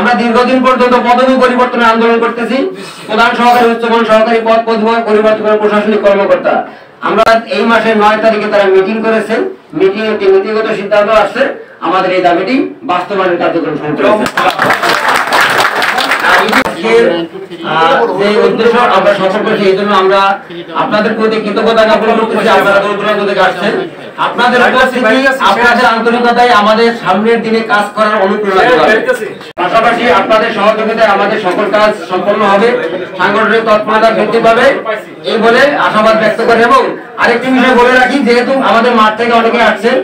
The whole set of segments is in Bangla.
আমরা দীর্ঘদিন পর্যন্ত পদবি পরিবর্তনের আন্দোলন করতেছি। প্রধান সহকারী, উচ্চমান সহকারী পদ পরিবর্তনের প্রশাসনিক কর্মকর্তা, আমরা এই মাসের 9 তারিখে তারা মিটিং করেছেন। মিটিং একটি নীতিগত সিদ্ধান্ত আসছে, আমাদের এই দাবিটি বাস্তবায়নের কার্যক্রম শুরু করেছে। যে উদ্দেশ্য আমরা সফল করেছি, এই জন্য আমরা আপনাদের প্রতি কৃতজ্ঞতা জ্ঞাপন করতেছি। আপনারা দূর দূরান্ত থেকে আসছেন, আপনাদের উপস্থিতি, আপনাদের আন্তরিকতায় আমাদের সামনের দিনে কাজ করার অনুপ্রেরণা যোগাবে। পাশাপাশি আপনাদের সহযোগিতায় আমাদের সকল কাজ সম্পন্ন হবে, সাংগঠনিক তৎপরতা বৃদ্ধি পাবে, এই বলে আশাবাদ ব্যক্ত করে। এবং আরেকটি বিষয় বলে রাখি, যেহেতু আমাদের মাঠ থেকে অনেকে আসছেন,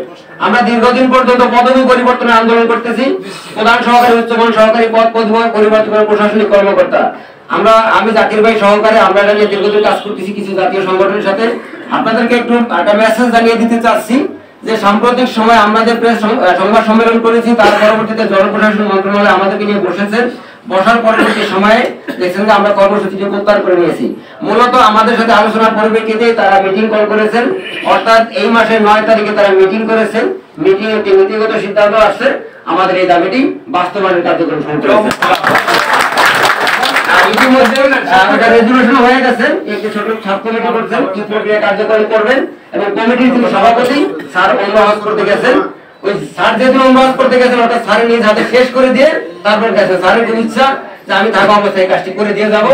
আমরা দীর্ঘদিন পর্যন্ত পদবি পরিবর্তনের আন্দোলন করতেছি। প্রধান সহকারী, উচ্চমান সহকারী পদ পরিবর্তনের প্রশাসনিক কর্মকর্তা, আমি জাকির ভাই সহকারে আমরা জানিয়ে দীর্ঘদিন কাজ করতেছি কিছু জাতীয় সংগঠনের সাথে। আপনাদেরকে একটু একটা মেসেজ জানিয়ে দিতে চাচ্ছি যে সাম্প্রতিক সময় আমরা যে প্রেস সংবাদ সম্মেলন করেছি, তার পরবর্তীতে জনপ্রশাসন মন্ত্রণালয় আমাদেরকে নিয়ে বসেছেন। বসার পরবর্তী সময়ে দেখছেন যে আমরা কর্মসূচিটি প্রত্যাহার করে নিয়েছি। মূলত আমাদের সাথে আলোচনার পরিপ্রেক্ষিতে তারা মিটিং কল করেছেন, অর্থাৎ এই মাসের 9 তারিখে তারা মিটিং করেছেন। মিটিং একটি নীতিগত সিদ্ধান্ত আসছে, আমাদের এই দাবিটি বাস্তবায়নের কার্যক্রম শুরু করেছে। ইতিমধ্যে একটা রেজুলেশন হয়ে গেছে, একটি ছোট সাব কমিটি করছেন, কি প্রক্রিয়া কার্যকরী করবেন। এবং কমিটির যিনি সভাপতি স্যার অনুবাদ করতে গেছেন, ওই স্যার যেদিন অনুবাদ করতে গেছেন, অর্থাৎ স্যারের নিজ হাতে শেষ করে দিয়ে তারপর গেছে। স্যারের খুব ইচ্ছা যে আমি থাকা অবস্থায় কাজটি করে দিয়ে যাব।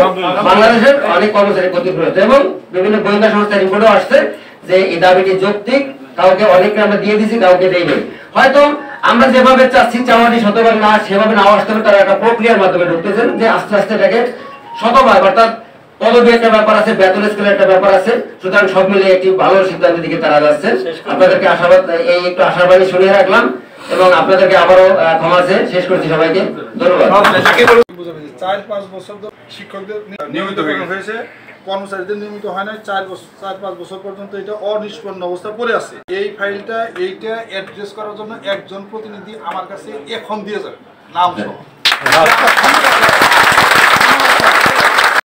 বাংলাদেশের অনেক কর্মচারী ক্ষতিগ্রস্ত এবং বিভিন্ন গোয়েন্দা সংস্থার রিপোর্টও আসছে যে এই দাবিটি যৌক্তিক। কাউকে অনেককে আমরা দিয়ে দিছি, কাউকে দেয়নি। হয়তো আমরা যেভাবে চাচ্ছি চাওয়াটি শতভাগ না, সেভাবে নাও আসতে হবে। তারা একটা প্রক্রিয়ার মাধ্যমে ঢুকতেছেন যে আস্তে আস্তে এটাকে শতভাগ, অর্থাৎ পদবি একটা ব্যাপার আছে, বেতন স্কেলের একটা ব্যাপার আছে। সুতরাং সব মিলে একটি ভালো সিদ্ধান্তের দিকে তারা যাচ্ছেন। আপনাদেরকে আশাবাদ, এই একটু আশাবাদী শুনিয়ে রাখলাম এবং আপনাদেরকে আবারও ক্ষমা চেয়ে শেষ করছি। সবাইকে ধন্যবাদ। 4-5 বছর শিক্ষকদের নিয়মিত হয়েছে, কর্মচারীদের নিয়মিত হয় না। 4-5 বছর পর্যন্ত এটা অনিষ্পন্ন অবস্থা পড়ে আছে। এই ফাইলটা এইটা অ্যাড্রেস করার জন্য একজন প্রতিনিধি আমার কাছে এখন দিয়ে যাবে, নাম সহ।